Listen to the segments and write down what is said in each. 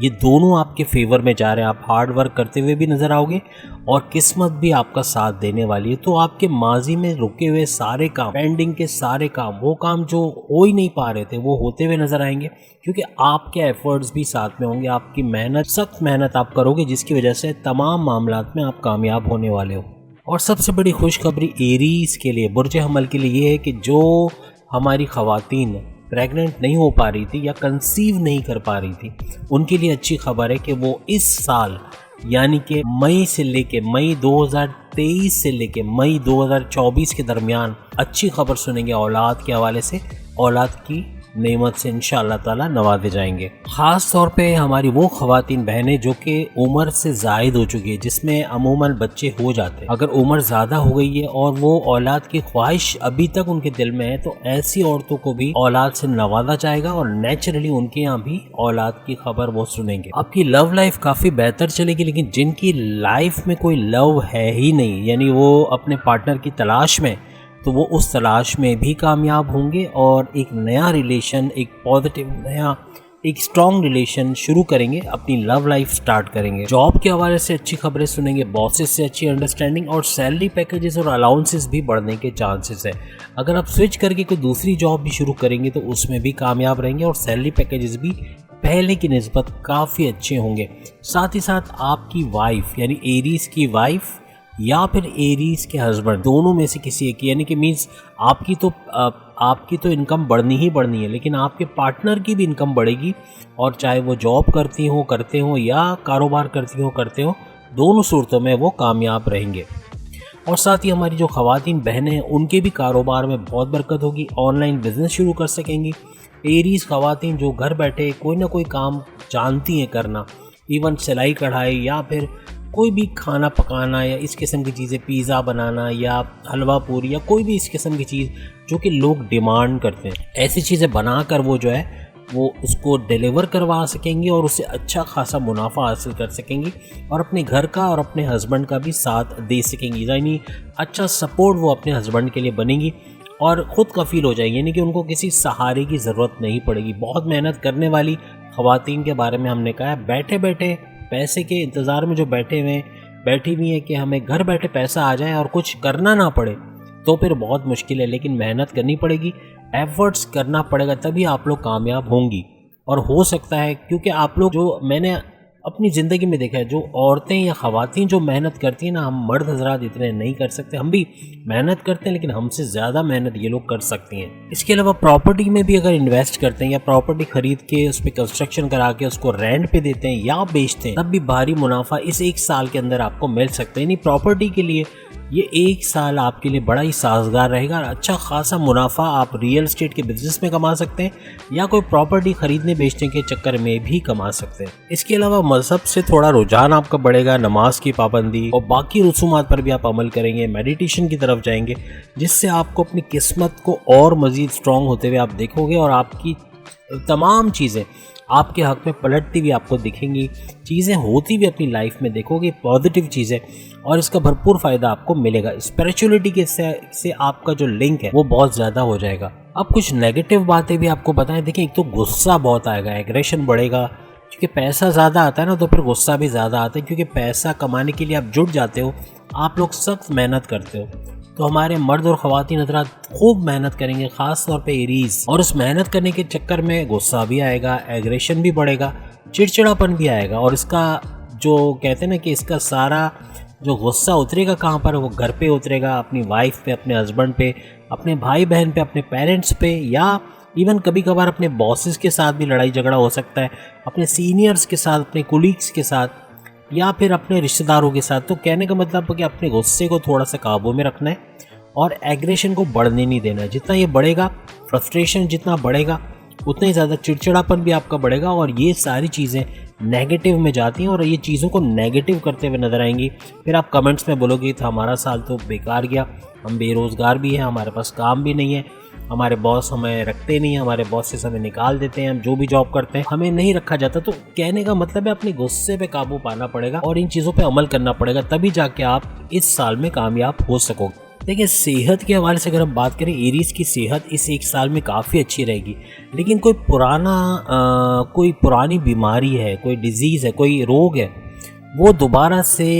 یہ دونوں آپ کے فیور میں جا رہے ہیں. آپ ہارڈ ورک کرتے ہوئے بھی نظر آؤ گے اور قسمت بھی آپ کا ساتھ دینے والی ہے. تو آپ کے ماضی میں رکے ہوئے سارے کام، پینڈنگ کے سارے کام، وہ کام جو ہو ہی نہیں پا رہے تھے وہ ہوتے ہوئے نظر آئیں گے، کیونکہ آپ کے ایفرٹس بھی ساتھ میں ہوں گے. آپ کی محنت، سخت محنت آپ کرو گے، جس کی وجہ سے تمام معاملات میں آپ کامیاب ہونے والے ہو. اور سب سے بڑی خوشخبری ایریز کے لیے، برج حمل کے لیے یہ ہے کہ جو ہماری خواتین پریگننٹ نہیں ہو پا رہی تھی یا کنسیو نہیں کر پا رہی تھی، ان کے لیے اچھی خبر ہے کہ وہ اس سال یعنی کہ مئی 2023 سے لے کے مئی 2024 کے درمیان اچھی خبر سنیں گے. اولاد کے حوالے سے اولاد کی نعمت سے انشاءاللہ تعالی نوازے جائیں گے. خاص طور پہ ہماری وہ خواتین بہنیں جو کہ عمر سے زائد ہو چکی ہے، جس میں عموماً بچے ہو جاتے ہیں، اگر عمر زیادہ ہو گئی ہے اور وہ اولاد کی خواہش ابھی تک ان کے دل میں ہے، تو ایسی عورتوں کو بھی اولاد سے نوازا جائے گا اور نیچرلی ان کے یہاں بھی اولاد کی خبر وہ سنیں گے. آپ کی لو لائف کافی بہتر چلے گی، لیکن جن کی لائف میں کوئی لو ہے ہی نہیں، یعنی وہ اپنے پارٹنر کی تلاش میں، تو وہ اس تلاش میں بھی کامیاب ہوں گے اور ایک نیا ریلیشن، ایک پازیٹیو نیا ایک اسٹرانگ ریلیشن شروع کریں گے، اپنی لو لائف سٹارٹ کریں گے. جاب کے حوالے سے اچھی خبریں سنیں گے، باسز سے اچھی انڈرسٹینڈنگ اور سیلری پیکیجز اور الاؤنسز بھی بڑھنے کے چانسز ہیں. اگر آپ سوئچ کر کے کوئی دوسری جاب بھی شروع کریں گے تو اس میں بھی کامیاب رہیں گے اور سیلری پیکیجز بھی پہلے کی نسبت کافی اچھے ہوں گے. ساتھ ہی ساتھ آپ کی وائف یعنی ایریز کی وائف یا پھر ایریز کے ہسبینڈ، دونوں میں سے کسی ایک، یعنی کہ مینس آپ کی تو انکم بڑھنی ہی بڑھنی ہے، لیکن آپ کے پارٹنر کی بھی انکم بڑھے گی، اور چاہے وہ جاب کرتے ہوں یا کاروبار کرتے ہوں، دونوں صورتوں میں وہ کامیاب رہیں گے. اور ساتھ ہی ہماری جو خواتین بہنیں ہیں ان کے بھی کاروبار میں بہت برکت ہوگی، آن لائن بزنس شروع کر سکیں گی. ایریز خواتین جو گھر بیٹھے کوئی نہ کوئی کام جانتی ہیں کرنا، ایون سلائی کڑھائی یا پھر کوئی بھی کھانا پکانا یا اس قسم کی چیزیں، پیزا بنانا یا حلوہ پوری یا کوئی بھی اس قسم کی چیز جو کہ لوگ ڈیمانڈ کرتے ہیں، ایسی چیزیں بنا کر وہ جو ہے وہ اس کو ڈیلیور کروا سکیں گی اور اسے اچھا خاصا منافع حاصل کر سکیں گی اور اپنے گھر کا اور اپنے ہسبینڈ کا بھی ساتھ دے سکیں گی. یعنی اچھا سپورٹ وہ اپنے ہسبینڈ کے لیے بنیں گی اور خود کفیل ہو جائیں گی، یعنی کہ ان کو کسی سہارے کی ضرورت نہیں پڑے گی. بہت محنت کرنے والی خواتین کے بارے میں ہم نے کہا ہے، بیٹھے بیٹھے پیسے کے انتظار میں جو بیٹھی ہوئی ہیں کہ ہمیں گھر بیٹھے پیسہ آ جائے اور کچھ کرنا نہ پڑے، تو پھر بہت مشکل ہے. لیکن محنت کرنی پڑے گی، ایفرٹس کرنا پڑے گا، تبھی آپ لوگ کامیاب ہوں گی. اور ہو سکتا ہے، کیونکہ آپ لوگ، جو میں نے اپنی زندگی میں دیکھا ہے، جو عورتیں یا خواتین جو محنت کرتی ہیں نا، ہم مرد حضرات اتنے نہیں کر سکتے. ہم بھی محنت کرتے ہیں لیکن ہم سے زیادہ محنت یہ لوگ کر سکتی ہیں. اس کے علاوہ پراپرٹی میں بھی اگر انویسٹ کرتے ہیں یا پراپرٹی خرید کے اس پہ کنسٹرکشن کرا کے اس کو رینٹ پہ دیتے ہیں یا بیچتے ہیں، تب بھی بھاری منافع اس ایک سال کے اندر آپ کو مل سکتا ہے. یعنی پراپرٹی کے لیے یہ ایک سال آپ کے لیے بڑا ہی سازگار رہے گا اور اچھا خاصا منافع آپ ریئل اسٹیٹ کے بزنس میں کما سکتے ہیں یا کوئی پراپرٹی خریدنے بیچنے کے چکر میں بھی کما سکتے ہیں. اس کے علاوہ مذہب سے تھوڑا رجحان آپ کا بڑھے گا، نماز کی پابندی اور باقی رسومات پر بھی آپ عمل کریں گے، میڈیٹیشن کی طرف جائیں گے، جس سے آپ کو اپنی قسمت کو اور مزید اسٹرانگ ہوتے ہوئے آپ دیکھو گے اور آپ کی تمام چیزیں آپ کے حق میں پلٹتی ہوئی آپ کو دکھیں گی، چیزیں ہوتی بھی اپنی لائف میں دیکھو گے، پازیٹیو چیزیں، اور اس کا بھرپور فائدہ آپ کو ملے گا. اسپریچولیٹی کے سے آپ کا جو لنک ہے وہ بہت زیادہ ہو جائے گا. اب کچھ نیگیٹو باتیں بھی آپ کو بتائیں. دیکھیں، ایک تو غصہ بہت آئے گا، ایگریشن بڑھے گا، کیونکہ پیسہ زیادہ آتا ہے نا، تو پھر غصہ بھی زیادہ آتا ہے، کیونکہ پیسہ کمانے کے لیے آپ جٹ جاتے ہو، آپ لوگ سخت محنت کرتے ہو. تو ہمارے مرد اور خواتین حضرات خوب محنت کریں گے، خاص طور پہ ایریز، اور اس محنت کرنے کے چکر میں غصہ بھی آئے گا، ایگریشن بھی بڑھے گا، چڑچڑاپن بھی آئے گا. اور اس کا جو کہتے ہیں نا کہ اس کا سارا جو غصہ اترے گا کہاں پر، وہ گھر پہ اترے گا، اپنی وائف پہ، اپنے ہسبینڈ پہ، اپنے بھائی بہن پہ، اپنے پیرنٹس پہ، یا ایون کبھی کبھار اپنے باسز کے ساتھ بھی لڑائی جھگڑا ہو سکتا ہے، اپنے سینئرز کے ساتھ، اپنے کولیگز کے ساتھ، یا پھر اپنے رشتہ داروں کے ساتھ. تو کہنے کا مطلب ہے کہ اپنے غصے کو تھوڑا سا قابو میں رکھنا ہے اور ایگریشن کو بڑھنے نہیں دینا ہے. جتنا یہ بڑھے گا، فرسٹریشن جتنا بڑھے گا، اتنا ہی زیادہ چڑچڑاپن بھی آپ کا بڑھے گا، اور یہ ساری چیزیں نیگیٹو میں جاتی ہیں اور یہ چیزوں کو نیگیٹو کرتے ہوئے نظر آئیں گی. پھر آپ کمنٹس میں بولو گے تو ہمارا سال تو بیکار گیا، ہم بے روزگار بھی ہیں، ہمارے پاس کام بھی نہیں ہے، ہمارے باس ہمیں رکھتے نہیں ہیں، ہمارے باسز ہمیں نکال دیتے ہیں، ہم جو بھی جاب کرتے ہیں ہمیں نہیں رکھا جاتا. تو کہنے کا مطلب ہے اپنے غصے پہ قابو پانا پڑے گا اور ان چیزوں پہ عمل کرنا پڑے گا، تبھی جا کے آپ اس سال میں کامیاب ہو سکو گے. دیکھیں صحت کے حوالے سے اگر ہم بات کریں، ایریز کی صحت اس ایک سال میں کافی اچھی رہے گی، لیکن کوئی پرانی بیماری ہے، کوئی ڈیزیز ہے، کوئی روگ ہے، وہ دوبارہ سے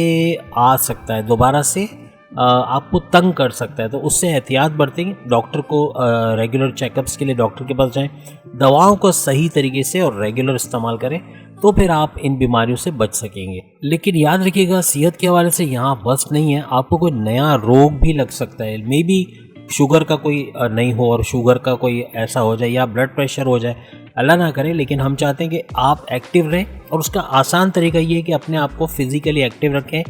آ سکتا ہے، دوبارہ سے آپ کو تنگ کر سکتا ہے. تو اس سے احتیاط برتیں، ڈاکٹر کو ریگولر چیک اپس کے لیے ڈاکٹر کے پاس جائیں، دواؤں کو صحیح طریقے سے اور ریگولر استعمال کریں، تو پھر آپ ان بیماریوں سے بچ سکیں گے. لیکن یاد رکھیے گا صحت کے حوالے سے یہاں بس نہیں ہے، آپ کو کوئی نیا روگ بھی لگ سکتا ہے. مے بی شوگر کا کوئی نہیں ہو، اور شوگر کا کوئی ایسا ہو جائے، یا بلڈ پریشر ہو جائے، اللہ نہ کرے. لیکن ہم چاہتے ہیں کہ آپ ایکٹیو رہیں، اور اس کا آسان طریقہ یہ ہے کہ اپنے آپ کو فزیکلی ایکٹیو رکھیں،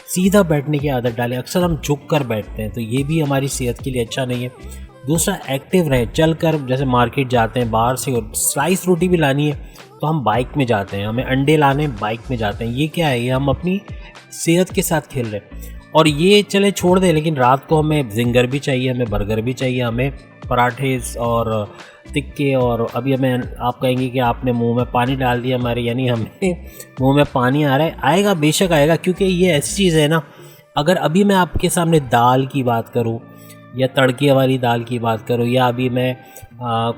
سیدھا بیٹھنے کی عادت ڈالیں. اکثر ہم جھک کر بیٹھتے ہیں، تو یہ بھی ہماری صحت کے لیے اچھا نہیں ہے. دوسرا، ایکٹیو رہیں، چل کر، جیسے مارکیٹ جاتے ہیں باہر سے سلائس روٹی بھی لانی ہے تو ہم بائک میں جاتے ہیں، ہمیں انڈے لانے بائک میں جاتے ہیں. یہ کیا ہے؟ یہ ہم اپنی صحت کے ساتھ کھیل رہے ہیں. اور یہ چلے چھوڑ دیں، لیکن رات کو ہمیں زنگر بھی چاہیے، ہمیں برگر بھی چاہیے، ہمیں پراٹھے اور تکے، اور ابھی آپ کہیں گے کہ آپ نے منہ میں پانی ڈال دیا ہمارے، یعنی ہمیں منہ میں پانی آ رہا ہے. آئے گا، بے شک آئے گا، کیونکہ یہ ایسی چیز ہے نا. اگر ابھی میں آپ کے سامنے دال کی بات کروں، یا تڑکے والی دال کی بات کروں، یا ابھی میں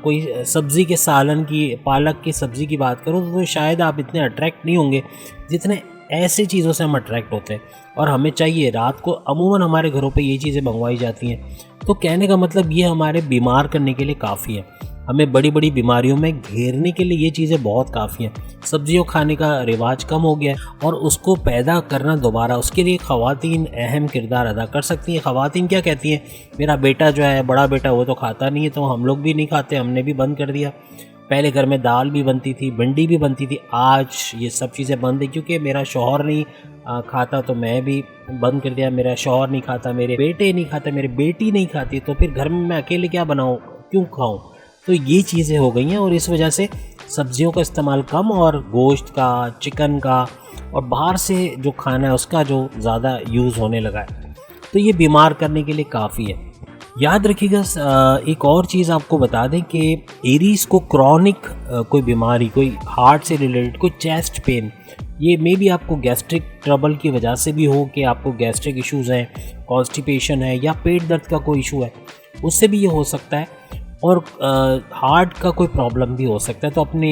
کوئی سبزی کے سالن کی، پالک کی سبزی کی بات کروں، تو شاید آپ اتنے اٹریکٹ نہیں ہوں گے جتنے ایسی چیزوں سے ہم اٹریکٹ ہوتے ہیں. اور ہمیں چاہیے، رات کو عموماً ہمارے گھروں پہ یہ چیزیں منگوائی جاتی ہیں. تو کہنے کا مطلب یہ ہمارے بیمار کرنے کے لیے کافی ہے، ہمیں بڑی بڑی بیماریوں میں گھیرنے کے لیے یہ چیزیں بہت کافی ہیں. سبزیوں کھانے کا رواج کم ہو گیا ہے، اور اس کو پیدا کرنا دوبارہ، اس کے لیے خواتین اہم کردار ادا کر سکتی ہیں. خواتین کیا کہتی ہیں، میرا بیٹا جو ہے، بڑا بیٹا، وہ تو کھاتا نہیں ہے، تو ہم لوگ بھی نہیں کھاتے، ہم نے بھی بند کر دیا. پہلے گھر میں دال بھی بنتی تھی، بھنڈی بھی بنتی تھی، آج یہ سب چیزیں بند ہیں، کیونکہ میرا شوہر نہیں کھاتا تو میں بھی بند کر دیا. میرا شوہر نہیں کھاتا، میرے بیٹے نہیں کھاتے، میری بیٹی نہیں کھاتی، تو پھر گھر میں اکیلے کیا بناؤں، کیوں کھاؤں؟ تو یہ چیزیں ہو گئی ہیں، اور اس وجہ سے سبزیوں کا استعمال کم، اور گوشت کا، چکن کا، اور باہر سے جو کھانا ہے اس کا جو زیادہ یوز ہونے لگا ہے. تو یہ بیمار کرنے کے لیے کافی ہے. یاد رکھیے گا، ایک اور چیز آپ کو بتا دیں کہ ایریز کو کرونک کوئی بیماری، کوئی ہارٹ سے ریلیٹڈ، کوئی چیسٹ پین، یہ مے بی آپ کو گیسٹرک ٹربل کی وجہ سے بھی ہو، کہ آپ کو گیسٹرک ایشوز ہیں، کانسٹیپیشن ہے، یا پیٹ درد کا کوئی ایشو ہے، اس سے بھی یہ ہو سکتا ہے. اور ہارٹ کا کوئی پرابلم بھی ہو سکتا ہے. تو اپنے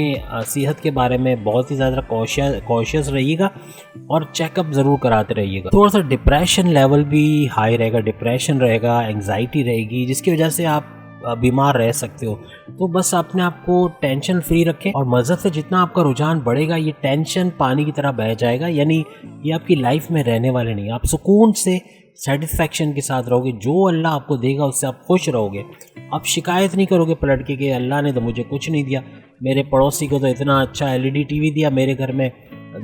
صحت کے بارے میں بہت ہی زیادہ کوشیس رہیے گا، اور چیک اپ ضرور کراتے رہیے گا. تھوڑا سا ڈپریشن لیول بھی ہائی رہے گا، ڈپریشن رہے گا، انگزائٹی رہے گی، جس کی وجہ سے آپ بیمار رہ سکتے ہو. تو بس اپنے آپ کو ٹینشن فری رکھیں، اور مذہب سے جتنا آپ کا رجحان بڑھے گا، یہ ٹینشن پانی کی طرح بہہ جائے گا. یعنی یہ آپ کی لائف میں رہنے والے نہیں. آپ سکون سے، سیٹسفیکشن کے ساتھ رہو گے، جو اللہ آپ کو دے گا اس سے آپ خوش رہو گے. آپ شکایت نہیں کرو گے پلٹ کے کہ اللہ نے تو مجھے کچھ نہیں دیا، میرے پڑوسی کو تو اتنا اچھا LED ٹی وی دیا، میرے گھر میں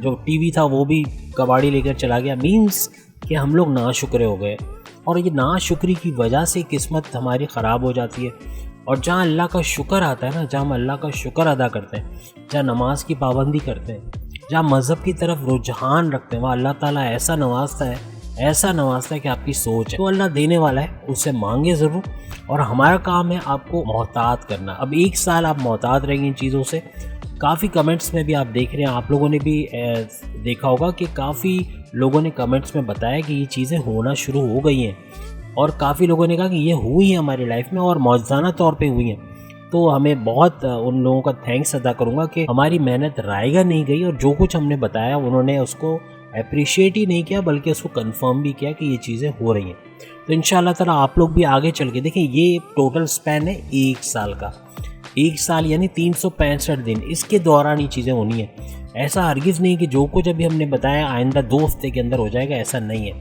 جو ٹی وی تھا وہ بھی کباڑی لے کر چلا گیا. مینس کہ ہم لوگ ناشکرے ہو گئے، اور یہ ناشکری کی وجہ سے قسمت ہماری خراب ہو جاتی ہے. اور جہاں اللہ کا شکر آتا ہے نا، جہاں ہم اللہ کا شکر ادا کرتے ہیں، جہاں نماز کی پابندی کرتے ہیں، جہاں مذہب کی طرف رجحان رکھتے ہیں، وہاں اللہ تعالیٰ ایسا نوازتا ہے کہ آپ کی سوچ ہے. تو اللہ دینے والا ہے، اس سے مانگے ضرور، اور ہمارا کام ہے آپ کو محتاط کرنا. اب ایک سال آپ محتاط رہیں گے ان چیزوں سے. کافی کمنٹس میں بھی آپ دیکھ رہے ہیں، آپ لوگوں نے بھی دیکھا ہوگا کہ کافی لوگوں نے کمنٹس میں بتایا کہ یہ چیزیں ہونا شروع ہو گئی ہیں، اور کافی لوگوں نے کہا کہ یہ ہوئی ہیں ہماری لائف میں، اور معجزانہ طور پہ ہوئی ہیں. تو ہمیں بہت ان لوگوں کا تھینکس ادا کروں گا کہ ہماری محنت رائے گا نہیں گئی، اور جو کچھ ہم نے بتایا انہوں نے اس کو اپریشیٹ ہی نہیں کیا، بلکہ اس کو کنفرم بھی کیا کہ یہ چیزیں ہو رہی ہیں. تو انشاءاللہ تعالیٰ آپ لوگ بھی آگے چل کے دیکھیں. یہ ٹوٹل سپین ہے ایک سال کا، ایک سال یعنی 365 دن، اس کے دوران یہ چیزیں ہونی ہیں. ایسا ہرگز نہیں کہ جو کچھ ابھی ہم نے بتایا آئندہ 2 ہفتے کے اندر ہو جائے گا، ایسا نہیں ہے،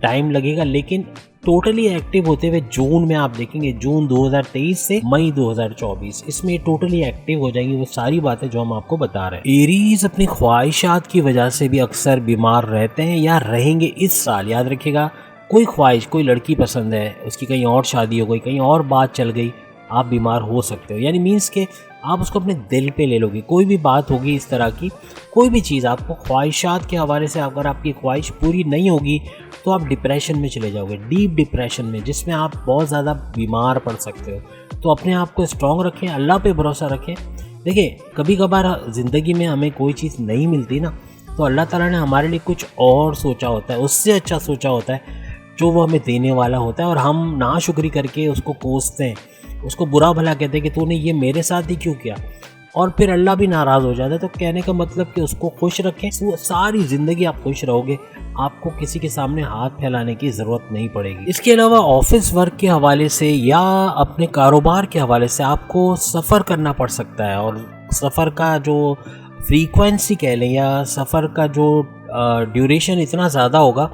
ٹائم لگے گا. لیکن ٹوٹلی ایکٹیو ہوتے ہوئے جون میں آپ دیکھیں گے، جون 2023 سے مئی 2024، اس میں ٹوٹلی ایکٹیو ہو جائیں گی وہ ساری باتیں جو ہم آپ کو بتا رہے ہیں. ایریز اپنی خواہشات کی وجہ سے بھی اکثر بیمار رہتے ہیں یا رہیں گے اس سال. یاد رکھیے گا، کوئی خواہش، کوئی لڑکی پسند ہے، اس کی کہیں اور شادی ہو گئی، کہیں اور بات چل گئی، آپ بیمار ہو سکتے ہو. یعنی مینس کہ آپ اس کو اپنے دل پہ لے لو گے. کوئی بھی بات ہوگی اس طرح کی، کوئی بھی چیز آپ کو خواہشات کے حوالے سے، اگر آپ کی خواہش پوری نہیں ہوگی تو آپ ڈپریشن میں چلے جاؤ گے، ڈیپ ڈپریشن میں، جس میں آپ بہت زیادہ بیمار پڑ سکتے ہو. تو اپنے آپ کو اسٹرانگ رکھیں، اللہ پہ بھروسہ رکھیں. دیکھیں، کبھی کبھار زندگی میں ہمیں کوئی چیز نہیں ملتی نا، تو اللہ تعالیٰ نے ہمارے لیے کچھ اور سوچا ہوتا ہے، اس سے اچھا سوچا ہوتا ہے. جو وہ ہمیں دینے والا ہوتا ہے، اور ہم ناشکری کر کے اس کو کوستے ہیں، اس کو برا بھلا کہتے ہیں کہ تو نے یہ میرے ساتھ ہی کیوں کیا، اور پھر اللہ بھی ناراض ہو جاتا ہے۔ تو کہنے کا مطلب کہ اس کو خوش رکھیں، ساری زندگی آپ خوش رہو گے، آپ کو کسی کے سامنے ہاتھ پھیلانے کی ضرورت نہیں پڑے گی۔ اس کے علاوہ آفس ورک کے حوالے سے یا اپنے کاروبار کے حوالے سے آپ کو سفر کرنا پڑ سکتا ہے، اور سفر کا جو فریکوینسی کہہ لیں یا سفر کا جو ڈیوریشن اتنا زیادہ ہوگا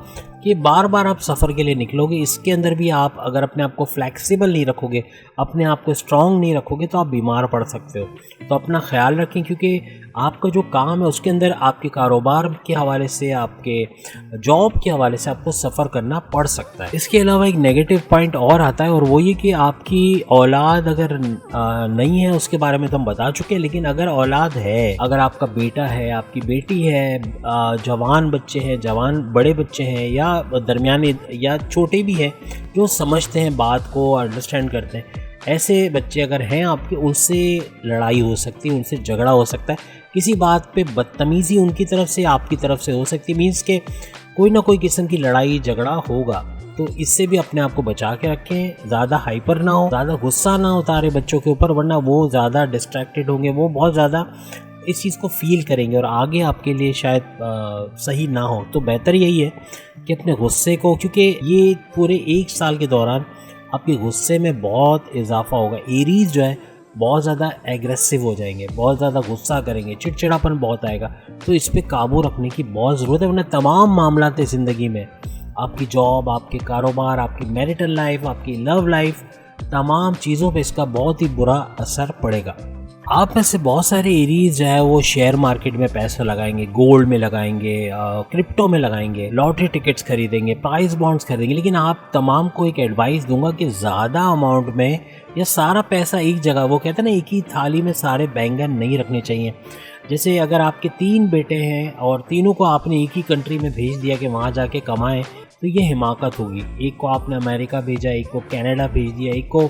کہ بار بار آپ سفر کے لیے نکلو گے۔ اس کے اندر بھی آپ اگر اپنے آپ کو فلیکسیبل نہیں رکھو گے، اپنے آپ کو اسٹرانگ نہیں رکھو گے، تو آپ بیمار پڑ سکتے ہو۔ تو اپنا خیال رکھیں، کیونکہ آپ کا جو کام ہے اس کے اندر آپ کے کاروبار کے حوالے سے، آپ کے جاب کے حوالے سے آپ کو سفر کرنا پڑ سکتا ہے۔ اس کے علاوہ ایک نیگیٹو پوائنٹ اور آتا ہے، اور وہ یہ کہ آپ کی اولاد اگر نہیں ہے، اس کے بارے میں تو ہم بتا چکے ہیں، لیکن اگر اولاد ہے، اگر آپ کا بیٹا ہے، آپ کی بیٹی ہے، جوان بچے ہیں، جوان بڑے بچے ہیں، یا درمیانی یا چھوٹے بھی ہیں جو سمجھتے ہیں بات کو، انڈرسٹینڈ کرتے ہیں، ایسے بچے اگر ہیں آپ کے، ان سے لڑائی ہو سکتی ہے، ان سے جھگڑا ہو سکتا ہے، کسی بات پہ بدتمیزی ان کی طرف سے آپ کی طرف سے ہو سکتی ہے، مینس کہ کوئی نہ کوئی قسم کی لڑائی جھگڑا ہوگا۔ تو اس سے بھی اپنے آپ کو بچا کے رکھیں، زیادہ ہائپر نہ ہو، زیادہ غصہ نہ اتارے بچوں کے اوپر، ورنہ وہ زیادہ ڈسٹریکٹڈ ہوں گے، وہ بہت زیادہ اس چیز کو فیل کریں گے اور آگے آپ کے لیے شاید صحیح نہ ہو۔ تو بہتر یہی ہے کہ اپنے غصے کو، کیونکہ یہ پورے 1 سال کے دوران آپ کے غصے میں بہت اضافہ ہوگا۔ ایریز جو ہے بہت زیادہ ایگریسو ہو جائیں گے، بہت زیادہ غصہ کریں گے، چڑچڑاپن بہت آئے گا، تو اس پہ قابو رکھنے کی بہت ضرورت ہے، ورنہ تمام معاملات زندگی میں، آپ کی جاب، آپ کے کاروبار، آپ کی میریٹل لائف، آپ کی لو لائف، تمام چیزوں پہ اس کا بہت ہی برا اثر پڑے گا۔ آپ میں سے بہت سارے ایریز جو ہے وہ شیئر مارکیٹ میں پیسہ لگائیں گے، گولڈ میں لگائیں گے، کرپٹو میں لگائیں گے، لاٹری ٹکٹس خریدیں گے، پرائز بانڈز خریدیں گے، لیکن آپ تمام کو ایک ایڈوائس دوں گا کہ زیادہ اماؤنٹ میں یا سارا پیسہ ایک جگہ، وہ کہتے ہیں نا ایک ہی تھالی میں سارے بینگن نہیں رکھنے چاہیے۔ جیسے اگر آپ کے 3 بیٹے ہیں اور تینوں کو آپ نے ایک ہی کنٹری میں بھیج دیا کہ وہاں جا کے کمائیں، تو یہ حماقت ہوگی۔ ایک کو آپ نے امریکہ بھیجا، ایک کو کینیڈا بھیج دیا، ایک کو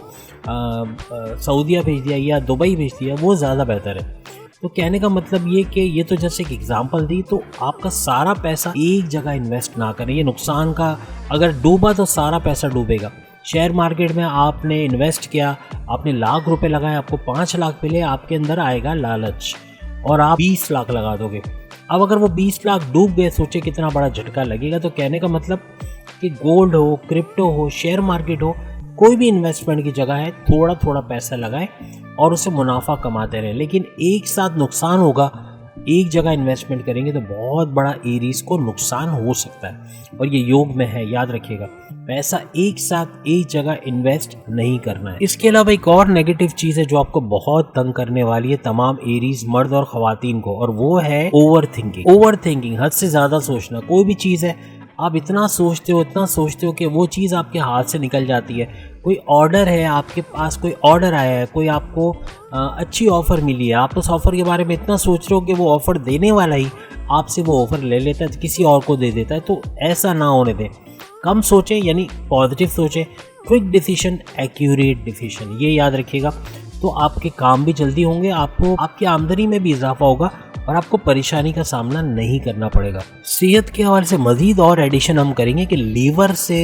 سعودیہ بھیج دیا یا دبئی بھیج دیا، وہ زیادہ بہتر ہے۔ تو کہنے کا مطلب یہ کہ یہ تو جیسے ایک ایگزامپل دی، تو آپ کا سارا پیسہ ایک جگہ انویسٹ نہ کریں، یہ نقصان کا، اگر ڈوبا تو سارا پیسہ ڈوبے گا۔ شیئر مارکیٹ میں آپ نے انویسٹ کیا، آپ نے لاکھ روپے لگائے، آپ کو 5 لاکھ ملے، آپ کے اندر آئے گا لالچ اور آپ 20 لاکھ لگا دو گے۔ اب اگر وہ 20 لاکھ ڈوب گئے، سوچے کتنا بڑا جھٹکا لگے گا۔ تو کہنے کا مطلب کہ گولڈ ہو، کرپٹو ہو، شیئر مارکیٹ ہو، کوئی بھی انویسٹمنٹ کی جگہ ہے، تھوڑا تھوڑا پیسہ لگائیں اور اسے منافع کماتے رہیں، لیکن ایک ساتھ نقصان ہوگا۔ ایک جگہ انویسٹمنٹ کریں گے تو بہت بڑا ایریز کو نقصان ہو سکتا ہے، اور یہ یوگ میں ہے، یاد رکھیے گا، پیسہ ایک ساتھ ایک جگہ انویسٹ نہیں کرنا ہے۔ اس کے علاوہ ایک اور نیگیٹو چیز ہے جو آپ کو بہت تنگ کرنے والی ہے تمام ایریز، مرد اور خواتین کو، اور وہ ہے اوور تھنکنگ۔ اوور تھنکنگ، حد سے زیادہ سوچنا۔ کوئی بھی چیز ہے، آپ اتنا سوچتے ہو کہ وہ چیز آپ کے ہاتھ سے نکل جاتی ہے۔ کوئی آرڈر ہے آپ کے پاس، کوئی آرڈر آیا ہے، کوئی آپ کو اچھی آفر ملی ہے، آپ اس آفر کے بارے میں اتنا سوچ رہے ہو کہ وہ آفر دینے والا ہی آپ سے وہ آفر لے لیتا ہے، کسی اور کو دے دیتا ہے۔ تو ایسا نہ ہونے دیں، کم سوچیں، یعنی پازیٹیو سوچیں، کوئک ڈیسیشن، ایکیوریٹ ڈیسیشن، یہ یاد رکھیے گا۔ تو آپ کے کام بھی جلدی ہوں گے، آپ کو آپ کی آمدنی میں بھی اضافہ ہوگا، اور آپ کو پریشانی کا سامنا نہیں کرنا پڑے گا۔ صحت کے حوالے سے مزید اور ایڈیشن ہم کریں گے کہ لیور سے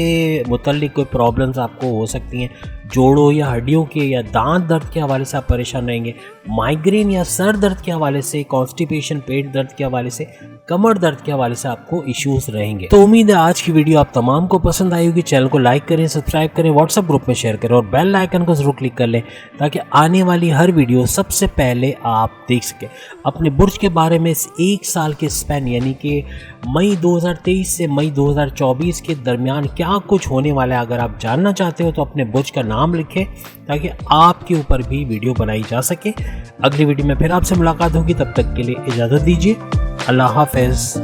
متعلق کوئی پرابلمز آپ کو ہو سکتی ہیں، جوڑوں یا ہڈیوں کے یا دانت درد کے حوالے سے آپ پریشان رہیں گے، مائیگرین یا سر درد کے حوالے سے، کانسٹیپیشن، پیٹ درد کے حوالے سے، کمر درد کے حوالے سے آپ کو ایشوز رہیں گے۔ تو امید ہے آج کی ویڈیو آپ تمام کو پسند آئی ہوگی۔ چینل کو لائک کریں، سبسکرائب کریں، واٹس ایپ گروپ میں شیئر کریں، اور بیل آئیکن کو ضرور کلک کر لیں تاکہ آنے والی ہر ویڈیو سب سے پہلے آپ دیکھ سکیں۔ اپنے برج کے بارے میں اس 1 سال کے اسپین، یعنی کہ مئی 2023 سے مئی 2024 کے درمیان کیا کچھ ہونے والا ہے، اگر آپ جاننا چاہتے ہو تو اپنے برج کا نام لکھیں تاکہ آپ کے اوپر بھی ویڈیو بنائی جا سکے۔ اگلی ویڈیو میں پھر آپ سے ملاقات ہوگی، تب تک کے لیے اجازت دیجیے، اللہ حافظ۔